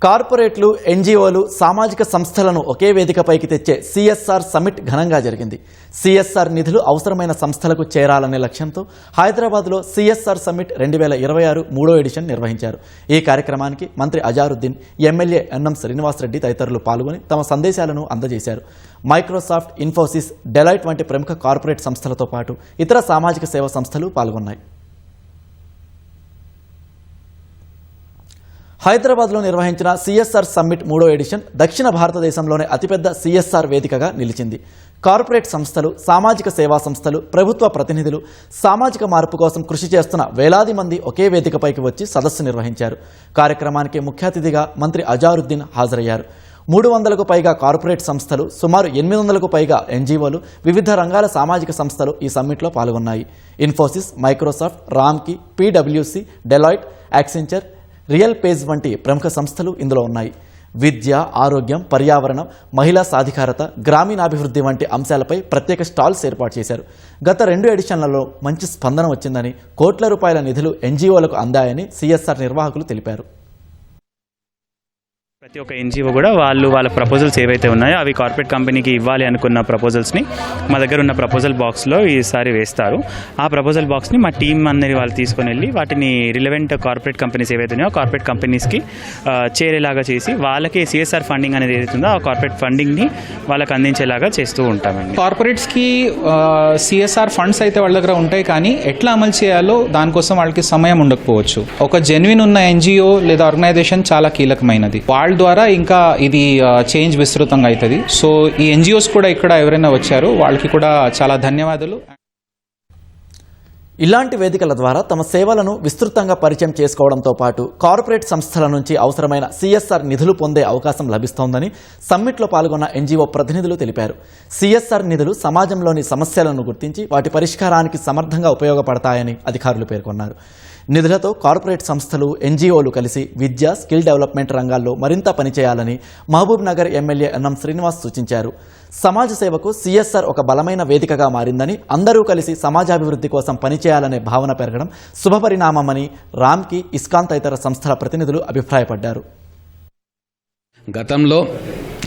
కార్పొరేట్లు, ఎన్జీఓలు, సామాజిక సంస్థలను ఒకే వేదికపైకి తెచ్చే సిఎస్ఆర్ సమిట్ ఘనంగా జరిగింది. సిఎస్ఆర్ నిధులు అవసరమైన సంస్థలకు చేరాలనే లక్ష్యంతో హైదరాబాద్లో సిఎస్ఆర్ సమిట్ 2026 3వ ఎడిషన్ నిర్వహించారు. ఈ కార్యక్రమానికి మంత్రి అజారుద్దీన్, ఎమ్మెల్యే ఎన్ఎం శ్రీనివాసరెడ్డి తదితరులు పాల్గొని తమ సందేశాలను అందజేశారు. మైక్రోసాఫ్ట్, ఇన్ఫోసిస్, డెలాయిట్ వంటి ప్రముఖ కార్పొరేట్ సంస్థలతో పాటు ఇతర సామాజిక సేవా సంస్థలు పాల్గొన్నాయి. హైదరాబాద్లో నిర్వహించిన సిఎస్ఆర్ సమ్మిట్ 3వ ఎడిషన్ దక్షిణ భారతదేశంలోనే అతిపెద్ద సిఎస్ఆర్ వేదికగా నిలిచింది. కార్పొరేట్ సంస్థలు, సామాజిక సేవా సంస్థలు, ప్రభుత్వ ప్రతినిధులు, సామాజిక మార్పు కోసం కృషి చేస్తున్న వేలాది మంది ఒకే వేదికపైకి వచ్చి సదస్సు నిర్వహించారు. కార్యక్రమానికి ముఖ్య అతిథిగా మంత్రి అజారుద్దీన్ హాజరయ్యారు. 300కు పైగా కార్పొరేట్ సంస్థలు, సుమారు 800కు పైగా ఎన్జీఓలు, వివిధ రంగాల సామాజిక సంస్థలు ఈ సమ్మిట్లో పాల్గొన్నాయి. ఇన్ఫోసిస్, మైక్రోసాఫ్ట్, రామ్కీ, పీడబ్ల్యూసీ, డెలాయిట్, యాక్సెంచర్, రియల్ పేజ్ వంటి ప్రముఖ సంస్థలు ఇందులో ఉన్నాయి. విద్య, ఆరోగ్యం, పర్యావరణం, మహిళా సాధికారత, గ్రామీణాభివృద్ధి వంటి అంశాలపై ప్రత్యేక స్టాల్స్ ఏర్పాటు చేశారు. గత 2 ఎడిషన్లలో మంచి స్పందన వచ్చిందని, కోట్ల రూపాయల నిధులు ఎన్జీఓలకు అందాయని సిఎస్ఆర్ నిర్వాహకులు తెలిపారు. ప్రతి ఒక్క ఎన్జిఓ కూడా వాళ్ళ ప్రపోజల్స్ ఏవైతే ఉన్నాయో అవి కార్పొరేట్ కంపెనీకి ఇవ్వాలి అనుకున్న ప్రపోజల్స్ని మా దగ్గర ఉన్న ప్రపోజల్ బాక్స్లో ఈసారి వేస్తారు. ఆ ప్రపోజల్ బాక్స్ని మా టీం అందరి వాళ్ళు తీసుకొని వెళ్ళి వాటిని రిలవెంట్ కార్పొరేట్ కంపెనీస్ ఏవైతే ఉన్నాయో కార్పొరేట్ కంపెనీస్కి చేరేలాగా చేసి వాళ్ళకి సిఎస్ఆర్ ఫండింగ్ అనేది ఏదైతుందో ఆ కార్పొరేట్ ఫండింగ్ని వాళ్ళకి అందించేలాగా చేస్తూ ఉంటామండి. కార్పొరేట్స్కి సిఎస్ఆర్ ఫండ్స్ అయితే వాళ్ళ దగ్గర ఉంటాయి, కానీ ఎట్లా అమలు చేయాలో దానికోసం వాళ్ళకి సమయం ఉండకపోవచ్చు. ఒక జెన్యున్ ఉన్న ఎన్జిఓ లేదా ఆర్గనైజేషన్ చాలా కీలకమైనది. వాళ్ళ ద్వారా ఇంకా ఇది చేంజ్ విస్తృతంగా అవుతుంది. సో ఈ ఎన్జిఓస్ కూడా ఇక్కడ ఎవరైనా వచ్చారో వాళ్ళకి కూడా చాలా ధన్యవాదాలు. ఇలాంటి వేదికల ద్వారా తమ సేవలను విస్తృతంగా పరిచయం చేసుకోవడంతో పాటు కార్పొరేట్ సంస్థల నుంచి అవసరమైన సిఎస్ఆర్ నిధులు పొందే అవకాశం లభిస్తోందని సమ్మిట్లో పాల్గొన్న ఎన్జీఓ ప్రతినిధులు తెలిపారు. సిఎస్ఆర్ నిధులు సమాజంలోని సమస్యలను గుర్తించి వాటి పరిష్కారానికి సమర్థంగా ఉపయోగపడతాయని అధికారులు పేర్కొన్నారు. నిధులతో కార్పొరేట్ సంస్థలు, ఎన్జీఓలు కలిసి విద్య, స్కిల్ డెవలప్మెంట్ రంగాల్లో మరింత పనిచేయాలని మహబూబ్ నగర్ ఎమ్మెల్యే ఎన్ఎం శ్రీనివాస్ సూచించారు. సమాజ సేవకు సిఎస్ఆర్ ఒక బలమైన వేదికగా మారిందని, అందరూ కలిసి సమాజాభివృద్ధి కోసం పనిచేయాలనే భావన పెరగడం శుభపరిణామమని రామ్కీ, ఇస్కాన్ తదితర సంస్థల ప్రతినిధులు అభిప్రాయపడ్డారు. గతంలో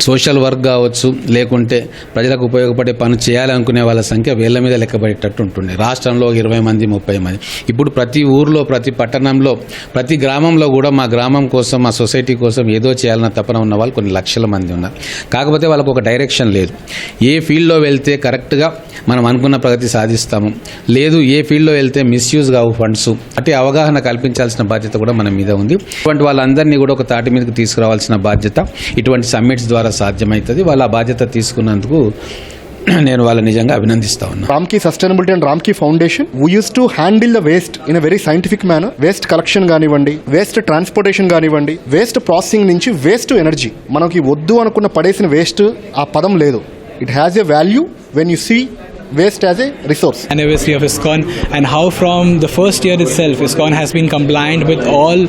సోషల్ వర్క్ కావచ్చు, లేకుంటే ప్రజలకు ఉపయోగపడే పని చేయాలనుకునే వాళ్ళ సంఖ్య వేళ్ల మీద లెక్కబడేటట్టు ఉంటుండే. రాష్ట్రంలో 20 మంది, 30 మంది. ఇప్పుడు ప్రతి ఊర్లో, ప్రతి పట్టణంలో, ప్రతి గ్రామంలో కూడా మా గ్రామం కోసం, మా సొసైటీ కోసం ఏదో చేయాలన్న తపన ఉన్న వాళ్ళు కొన్ని లక్షల మంది ఉన్నారు. కాకపోతే వాళ్ళకు ఒక డైరెక్షన్ లేదు. ఏ ఫీల్డ్లో వెళ్తే కరెక్ట్గా మనం అనుకున్న ప్రగతి సాధిస్తాము, లేదు ఏ ఫీల్డ్లో వెళ్తే మిస్యూజ్ కావు ఫండ్స్, అటు అవగాహన కల్పించాల్సిన బాధ్యత కూడా మన మీద ఉంది. ఇటువంటి వాళ్ళందరినీ కూడా ఒక తాటి మీదకి తీసుకురావాల్సిన బాధ్యత ఇటువంటి సమ్మిట్స్ ద్వారా సాధ్యమవుతుంది. వాళ్ళ బాధ్యత తీసుకున్నందుకు నేను వాళ్ళ నిజంగా అభినందిస్తా ఉన్నాను. Ramky sustainability and Ramky foundation we use to handle the waste in a very scientific manner. Waste collection కానివ్వండి, వేస్ట్ ట్రాన్స్పోర్టేషన్ కానివ్వండి, వేస్ట్ ప్రాసెసింగ్ నుంచి వేస్ట్ ఎనర్జీ. మనకి వద్దు అనుకున్న పడేసిన వేస్ట్ ఆ పదం లేదు. It has a value when you see waste as a resource. Anniversary of ISKCON, and how from the first year itself ISKCON has been compliant with all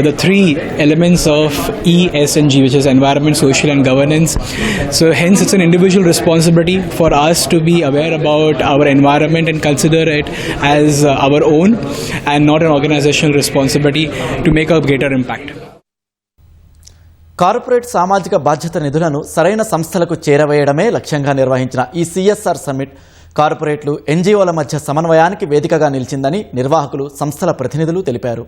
the 3 elements of ESG, which is environment, social and governance. So hence it's an individual responsibility for us to be aware about our environment and consider it as our own, and not an organizational responsibility to make a greater impact. Corporate సామాజిక బాధ్యత నిధులను సరైన సంస్థలకు చేరవేయడమే లక్ష్యంగా నిర్వహించిన ఈ CSR summit కార్పొరేట్లు, ఎన్జీఓల మధ్య సమన్వయానికి వేదికగా నిలిచిందని నిర్వాహకులు, సంస్థల ప్రతినిధులు తెలిపారు.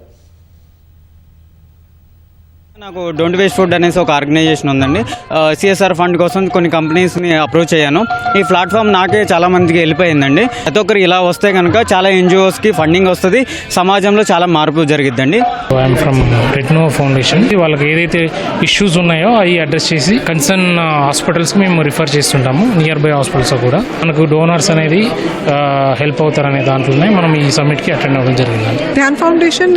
నాకు డోంట్ వేస్ట్ ఫుడ్ అనేసి ఒక ఆర్గనైజేషన్ ఉందండి. సిఎస్ఆర్ ఫండ్ కోసం కొన్ని కంపెనీస్ని అప్రోచ్ అయ్యాను. ఈ ప్లాట్ఫామ్ నాకే చాలా మందికి వెళ్ళిపోయిందండి. ప్రతి ఒక్కరు ఇలా వస్తే కనుక చాలా ఎన్జిఓస్కి ఫండింగ్ వస్తుంది, సమాజంలో చాలా మార్పు జరిగిద్దండి. I'm from Retno foundation. వాళ్ళకి ఏదైతే ఇష్యూస్ ఉన్నాయో అవి అడ్రస్ చేసి కన్సర్న్ హాస్పిటల్స్కి మేము రిఫర్ చేస్తుంటాము. నియర్ బై హాస్పిటల్స్ కూడా మనకు డోనర్స్ అనేది హెల్ప్ అవుతారనే దాంట్లోనే మనం ఈ సమ్మిట్కి అటెండ్ అవ్వడం జరిగింది. Dhyan foundation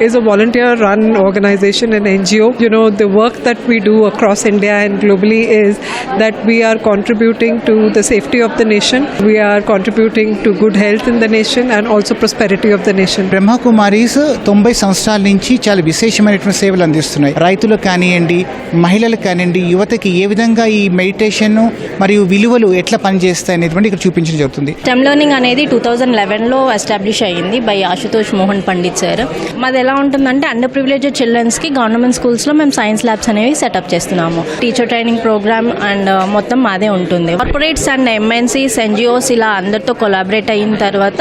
is a volunteer run organization, an NGO. You know, the work that we do across India and globally is that we are contributing to the safety of the nation. We are contributing to good health in the nation and also prosperity of the nation. Brahma Kumaris 90 సంవత్సరాల నుంచి చాలా విశేషమైనటువంటి సేవలు అందిస్తున్నాయి. రైతులకు కానివ్వండి, మహిళలకు కానివ్వండి, యువతకి ఏ విధంగా ఈ మెడిటేషన్ మరియు విలువలు ఎట్లా పనిచేస్తాయి అనేటువంటి ఇక్కడ చూపించడం జరుగుతుంది. స్టెమ్ లెర్నింగ్ అనేది 2011లో ఎస్టాబ్లిష్ అయ్యింది బై ఆశుతోష్ మోహన్ పండిత్ సార్. మాది ఎలా ఉంటుందంటే అండర్ ప్రివిలేజ్డ్ చిల్డ్రన్స్కి గవర్నమెంట్ స్కూల్స్లో మేము సైన్స్ ల్యాబ్స్ అనేవి సెటప్ చేస్తున్నాము. టీచర్ ట్రైనింగ్ ప్రోగ్రామ్ అండ్ మొత్తం మాదే ఉంటుంది. కార్పొరేట్స్ అండ్ ఎంఎన్సీస్, ఎన్జిఓస్ ఇలా అందరితో కొలాబరేట్ అయిన తర్వాత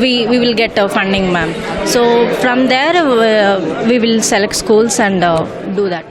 we will get funding, ma'am. So from there we will select schools and do that.